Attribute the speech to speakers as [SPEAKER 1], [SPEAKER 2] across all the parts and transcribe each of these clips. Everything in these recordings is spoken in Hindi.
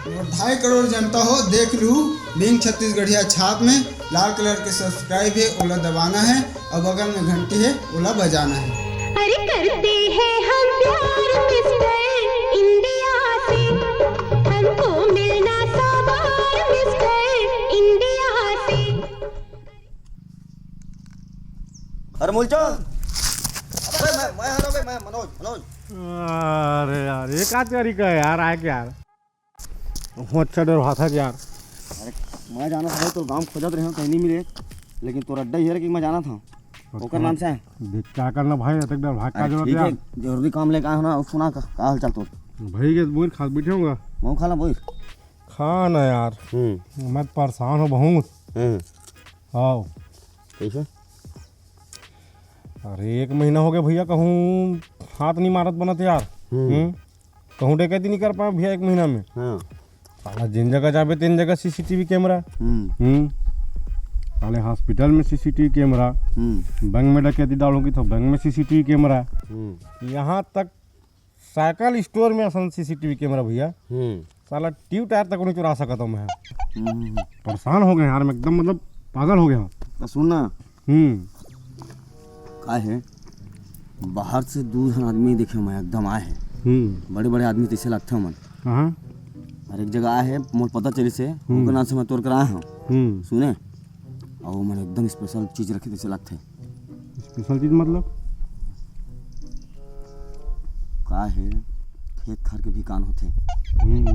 [SPEAKER 1] 2.5 करोड़ जनता हो देख लू बिंग छत्तीसगढ़िया छाप में लाल कलर के सब्सक्राइब है ओला दबाना है और बगल में घंटी है ओला बजाना है।
[SPEAKER 2] अरे करते हैं हम प्यार मिस्टर इंडिया से, हमको मिलना साबार मिस्टर इंडिया से।
[SPEAKER 3] अरे मूलचंद, अरे मैं हरो बे, मैं मनोज।
[SPEAKER 4] अरे यार ये क्या तरीका है यार, आए क्या यार अच्छा डर हुआ था यार।
[SPEAKER 3] अरे मैं जाना था भाई, तो गांव खोजत रहे हो कहीं नहीं मिले, लेकिन तो अड्डा ही है कि मैं जाना था। ओकर नाम से है
[SPEAKER 4] क्या करना भाई, अटक डर भाग का जरूरत
[SPEAKER 3] ठीक है,
[SPEAKER 4] यार।
[SPEAKER 3] जरूरी काम लेके आया हो ना। सुना का हाल चाल तो
[SPEAKER 4] भाई के बोल खा बैठूंगा
[SPEAKER 3] मैं खाला बोल
[SPEAKER 4] खाना यार। मैं परेशान हो बहुत। आओ
[SPEAKER 3] कैसे?
[SPEAKER 4] अरे 1 महीना हो गया भैया, कहूँ हाथ नहीं मारत बनत यार। कहूँ डकैती नहीं कर पाए भैया 1 महीना में। साला जिन जगह जाबे तीन जगह सीसीटीवी कैमरा। साले हॉस्पिटल में सीसीटीवी कैमरा, बैंक में डकैती डालूंगी तो बैंक में सीसीटीवी कैमरा, यहाँ तक साइकिल स्टोर में असल सीसीटीवी कैमरा भैया। साला ट्यूब टायर तक नहीं चुरा सकता मैं। परेशान हो गए यार मैं एकदम, मतलब पागल हो गया।
[SPEAKER 3] तो सुनना का है, बाहर से दूर आदमी देखे मैं एकदम आए हैं। बड़े बड़े आदमी जैसे लगते हो मन।
[SPEAKER 4] कहाँ?
[SPEAKER 3] और एक जगह आए है, मोर पता चली से उनके नाम से मैं तोड़ कर आया हूँ। सुने और मैंने एकदम स्पेशल चीज रखी जैसे लगते।
[SPEAKER 4] स्पेशल चीज मतलब
[SPEAKER 3] का है, खेत खार के भी कान होते।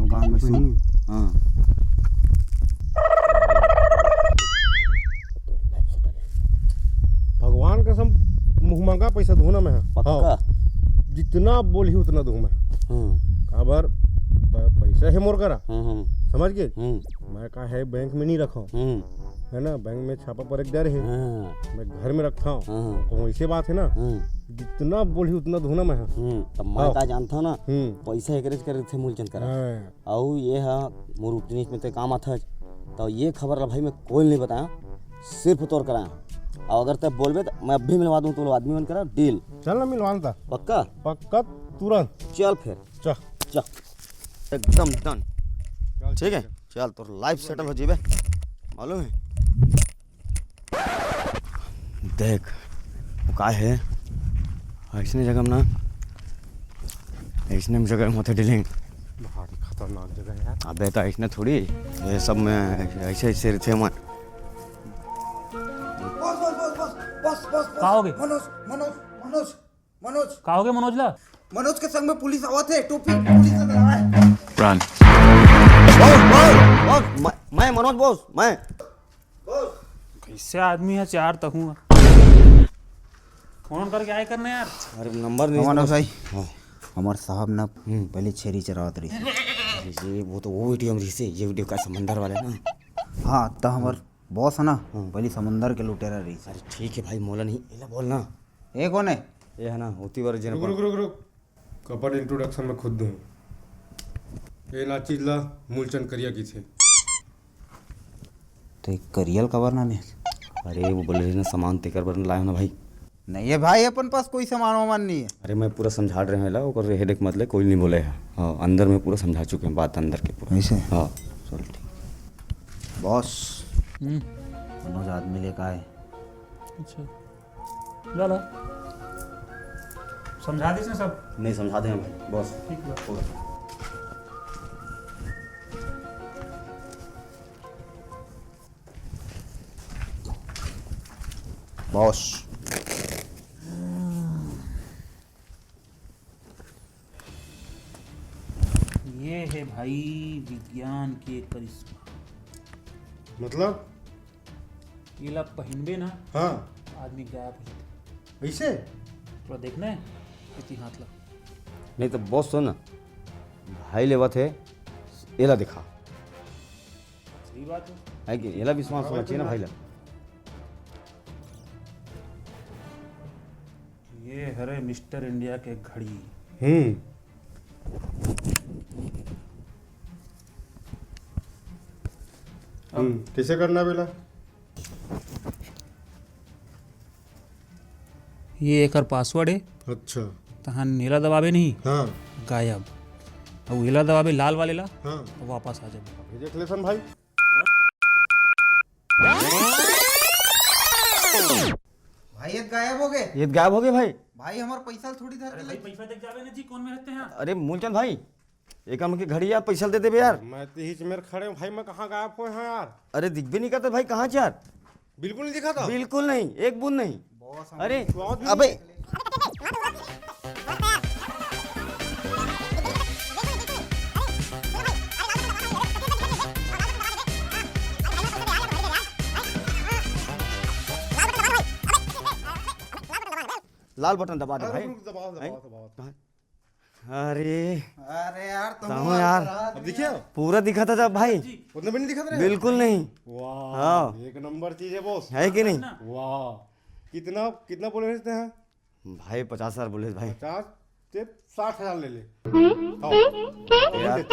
[SPEAKER 4] काम में सही।
[SPEAKER 3] हाँ
[SPEAKER 4] भगवान कसम मुँह मांगा पैसा दूना मैं।
[SPEAKER 3] पक्का
[SPEAKER 4] जितना बोली उतना दूँ मैं। काबर पैसा है मोर करा, समझ गए। मैं का है बैंक में नहीं रखा है ना, बैंक में छापा पर एक डर है। मैं घर में रखता हूँ तो ऐसे बात है ना, जितना बोली उतना दूना मैं।
[SPEAKER 3] तब मैं का जानता हूँ ना, पैसा एकरेज करे थे मूलचंद करा। और ये है मोर उतनी में ते काम आता, तो ये खबर ला भाई मैं कोई नहीं बताया, सिर्फ तोड़ कराया। और अगर तब बोलबे तो मैं अभी मिलवा दूँ, तो आदमी बन करा डील।
[SPEAKER 4] चल ना मिलवाना।
[SPEAKER 3] पक्का
[SPEAKER 4] पक्का तुरंत
[SPEAKER 3] चल फिर
[SPEAKER 4] चल
[SPEAKER 3] एकदम डन। ठीक है चल, तो लाइफ सेटल हो जीबे, मालूम है। देख वो का है, ऐसने जगह में ना, ऐसने में जगह में होते डीलिंग।
[SPEAKER 4] भारी खतरनाक जगह है।
[SPEAKER 3] अबे तो ऐसने थोड़ी, ये सब में ऐसे ऐसे रहते हैं मन।
[SPEAKER 5] कहोगे
[SPEAKER 1] मनोज
[SPEAKER 5] कहोगे मनोज ला
[SPEAKER 1] मनोज के संग में पुलिस आवत है, टोपी पुलिस लगा है।
[SPEAKER 3] मैं मनोज बोस, मैं
[SPEAKER 5] कैसे आदमी है, 4 तक हूँ। फोन करके आए करने यार।
[SPEAKER 3] अरे नंबर नहीं
[SPEAKER 6] मनोज भाई, हमारे साहब ना पहले छेरी चरावत रही थी।
[SPEAKER 3] ये वो तो वो वीडियो में रही से, ये वीडियो का समंदर वाले ना।
[SPEAKER 6] हाँ तो हमार बॉस है ना, पहले समंदर के लुटेरा रही।
[SPEAKER 3] अरे ठीक है भाई, मोला नहीं एला बोलना।
[SPEAKER 6] ये कौन है?
[SPEAKER 3] ये है ना होती बार जन
[SPEAKER 4] रुक कपड़ इंट्रोडक्शन में खुद दूँ। ये ना चीज ला मूलचंद करिया की थे।
[SPEAKER 6] तो एक करियल कवर ना ने।
[SPEAKER 3] अरे वो बोले ना सामान तेकर बर लाए हो ना भाई।
[SPEAKER 6] नहीं है भाई, अपन पास कोई सामान वामान नहीं है।
[SPEAKER 3] अरे मैं पूरा समझा रहे हैं ला, ओकर हेडेक मतलब कोई नहीं बोले है। हाँ अंदर में पूरा समझा चुके हैं बात, अंदर के पूरा।
[SPEAKER 6] ऐसे?
[SPEAKER 3] हाँ चल ठीक।
[SPEAKER 6] बॉस मनोज आदमी लेकर आए।
[SPEAKER 5] अच्छा ला समझा दीजिए सब।
[SPEAKER 3] नहीं समझा दें भाई बॉस।
[SPEAKER 5] ठीक है
[SPEAKER 3] पूरा
[SPEAKER 6] बॉस
[SPEAKER 5] ये है भाई विज्ञान के करिश्मा।
[SPEAKER 4] मतलब
[SPEAKER 5] ये ला पहनबे ना,
[SPEAKER 4] हाँ
[SPEAKER 5] आदमी गायब हो जाता।
[SPEAKER 4] ऐसे
[SPEAKER 5] थोड़ा देखना है इतनी हाथ ला।
[SPEAKER 3] नहीं तो बॉस सुन, भाई लेवा थे एला दिखा
[SPEAKER 5] सही बात
[SPEAKER 3] है कि एला विश्वास होना चाहिए ना भाई ला।
[SPEAKER 5] ये हरे मिस्टर इंडिया के घड़ी।
[SPEAKER 4] कैसे करना बेला?
[SPEAKER 5] ये एकर पासवर्ड है।
[SPEAKER 4] अच्छा
[SPEAKER 5] तहाँ नीला दबावे नहीं,
[SPEAKER 4] हाँ
[SPEAKER 5] गायब। अब हिला दबाबे लाल वाले ला
[SPEAKER 4] हाँ
[SPEAKER 5] तो वापस आ जाए।
[SPEAKER 4] अभी देख ले सन भाई।
[SPEAKER 6] भाई ये गायब हो गए।
[SPEAKER 3] ये गायब हो गए भाई।
[SPEAKER 6] भाई हमारे पैसा थोड़ी धर के
[SPEAKER 5] पैसा देख जावे ना जी, कौन में रहते हैं?
[SPEAKER 3] अरे मूलचंद भाई, एक हम की घड़ी यार पैसा दे दे यार।
[SPEAKER 4] मैं तो ही मेरे खड़े हूँ भाई, मैं कहाँ गायब हुए हैं यार?
[SPEAKER 3] अरे दिख भी नहीं करते भाई, कहाँ से यार?
[SPEAKER 4] बिल्कुल नहीं दिखा था।
[SPEAKER 3] बिल्कुल नहीं, एक बूंद नहीं।
[SPEAKER 6] बॉस
[SPEAKER 3] अरे
[SPEAKER 4] बहुत भी-
[SPEAKER 3] अबे लाल बटन दबा दे भाई।
[SPEAKER 4] दबाओ दबाओ दबाओ।
[SPEAKER 3] अरे
[SPEAKER 6] अरे यार तुम
[SPEAKER 3] कहाँ यार?
[SPEAKER 4] अब दिखे
[SPEAKER 3] पूरा दिखा था जब भाई।
[SPEAKER 4] उतना भी नहीं दिखा था।
[SPEAKER 3] बिल्कुल नहीं।
[SPEAKER 4] वाह
[SPEAKER 3] हाँ।
[SPEAKER 4] एक नंबर चीज है बॉस।
[SPEAKER 3] है कि नहीं
[SPEAKER 4] वाह कितना कितना बोले रहते हैं?
[SPEAKER 3] भाई? 50,000 बोले भाई।
[SPEAKER 4] 50 से 60,000 ले ले। आओ।
[SPEAKER 3] यार
[SPEAKER 4] ये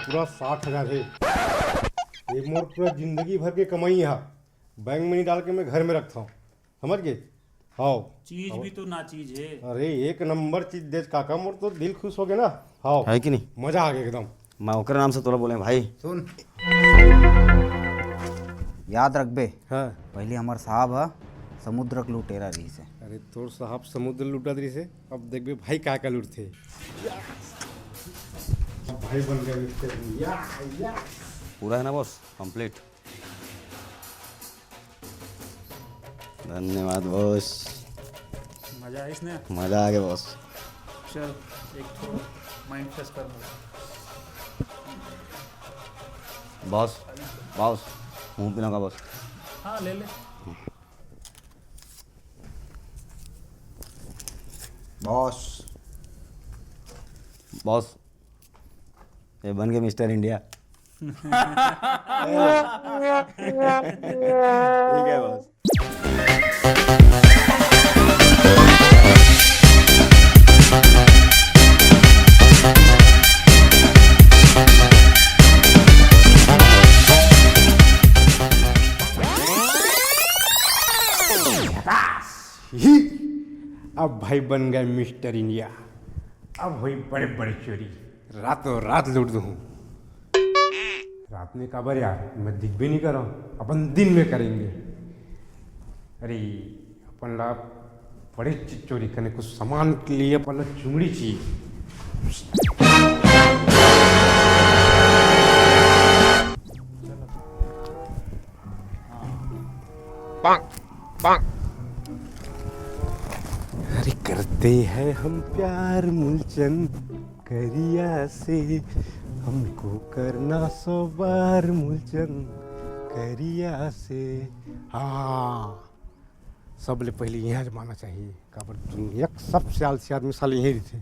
[SPEAKER 4] पूरा 60,000 है। ये मोर पूरा जिंदगी भर के कमाई है, बैंक में नहीं डाल के मैं घर में रखता हूँ, समझ गए? हाँ
[SPEAKER 5] चीज भी तो ना चीज है।
[SPEAKER 4] अरे एक नंबर चीज दे काका, मोर तो दिल खुश हो गया ना। हाँ
[SPEAKER 3] है कि नहीं?
[SPEAKER 4] मजा आ गया एकदम।
[SPEAKER 3] मैं ओकर नाम से तोरा बोले भाई।
[SPEAKER 6] सुन, याद रख बे,
[SPEAKER 4] हाँ
[SPEAKER 6] पहले हमार साहब है समुद्र के लुटेरा रही से।
[SPEAKER 4] अरे तोर साहब समुद्र लूटा दरी से, अब देख बे भाई क्या क्या लूट थे। भाई बन गया मिस्टर या।
[SPEAKER 3] पूरा है ना बॉस? कंप्लीट। धन्यवाद बॉस,
[SPEAKER 5] मजा है इसने।
[SPEAKER 3] मजा आ गया बॉस।
[SPEAKER 5] चल एक थोड़ा माइंड फ्रेश कर।
[SPEAKER 3] बॉस बॉस मुंह पीना का बॉस।
[SPEAKER 5] हाँ ले ले।
[SPEAKER 6] बॉस
[SPEAKER 3] बॉस ये बन गए मिस्टर इंडिया। ठीक है बॉस।
[SPEAKER 4] ही अब भाई बन गए मिस्टर इंडिया। अब हुई बड़े बड़े चोरी, रातों रात लूट दूँ। रात में काबर यार, मैं दिख भी नहीं कर रहा हूँ, अपन दिन में करेंगे। अरे अपन ला बड़े चीज चोरी करने, कुछ सामान के लिए अपन ला चुंगड़ी चाहिए। अरे करते हैं हम प्यार मूलचंद करिया से, हमको करना 100 बार मूलचंद करिया से। हाँ सबले पहले यहाँ जमाना चाहिए, काबर दुनिया के सबसे आलसी आदमी साले यही थे।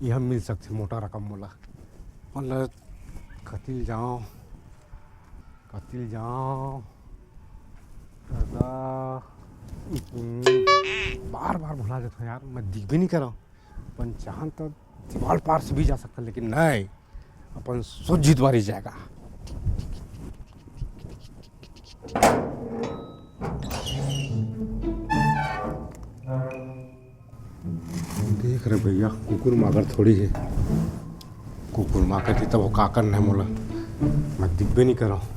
[SPEAKER 4] यहाँ मिल सकते मोटा रकम मोला, मतलब कतिल जाओ दादा। बार बार भुला जाता हूँ यार, मैं दिख भी नहीं कर रहा हूँ। अपन चाहन तो दीवार पार से भी जा सकता, लेकिन नहीं, अपन सोच बारी जाएगा। देख रहे भैया, कुकुर माकर थोड़ी है। कुकुर माकर थी तब वो का करना है मोला, मैं दिख भी नहीं कर रहा हूँ।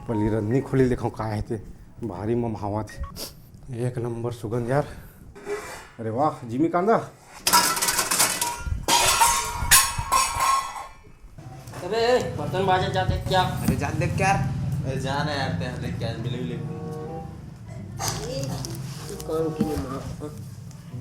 [SPEAKER 4] पली रन्नी खोली देखो का है थे, भारी ममहावा थी, एक नंबर सुगंध यार। अरे वाह जिमी कांदा।
[SPEAKER 3] अबे बर्तन बाजे जाते क्या?
[SPEAKER 6] अरे जा देख क्या यार।
[SPEAKER 3] अरे जाना यार, ते क्या मिले मिले
[SPEAKER 7] कौन की नहीं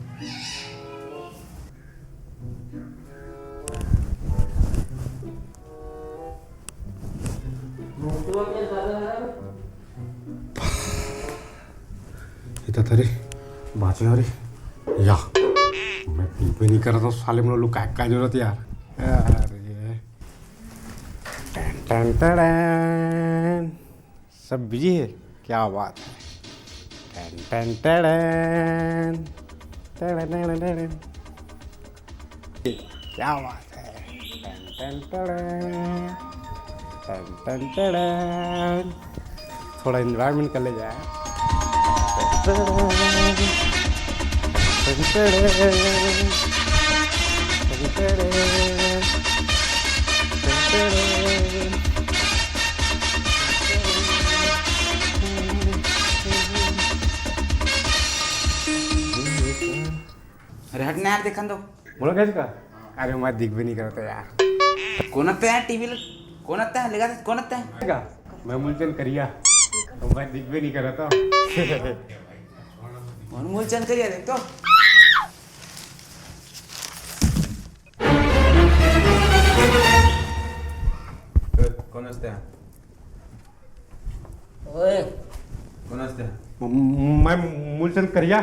[SPEAKER 4] इतना थरे बातें अरे या मैं भी नहीं कर रहा था साले में लोग क्या जरूरत है यार। अरे टन टन टन सब बिजी है, क्या बात है। टन टन टन क्या बात है। टन टन टन टन टन। थोड़ा एनवायरनमेंट कर ले जाए।
[SPEAKER 5] अरे हट ना यार, देखा दो
[SPEAKER 4] बोलो कैसे का? अरे मैं दिख भी नहीं करता यार।
[SPEAKER 5] कोण आता है टीवी कोण आता है लगा कोण आता है
[SPEAKER 4] का मैं मूलचंद करिया तो मैं दिख भी नहीं कर रहा था।
[SPEAKER 5] कौन मूलचंद करिया देख तो कोण असते
[SPEAKER 7] ओए
[SPEAKER 5] कोण असते
[SPEAKER 4] मैं मूलचंद करिया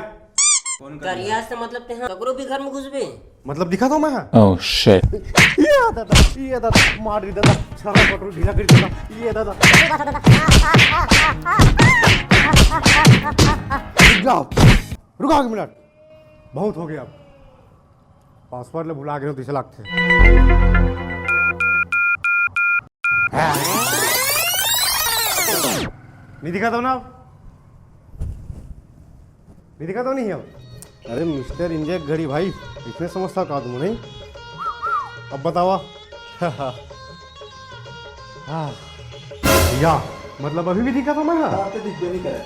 [SPEAKER 5] कोण
[SPEAKER 7] करिया से मतलब ते ककरो भी घर में घुसबे
[SPEAKER 4] मतलब दिखा दो मैं।
[SPEAKER 8] Oh shit.
[SPEAKER 4] ये दादा मार दी दादा छाला पटरू ढीला कर देता ये दादा। रुक जाओ रुको 1 मिनट बहुत हो गया अब पासवर्ड ले भुला गए 30 लाख थे। नहीं दिखाता ना नहीं दिखाता नहीं अब। अरे मिस्टर इंडिया घड़ी भाई इतने समझता का तुम नहीं। अब बतावा। हाँ या मतलब अभी भी दिखा तो मैं।
[SPEAKER 1] आप तो दिख भी नहीं करे।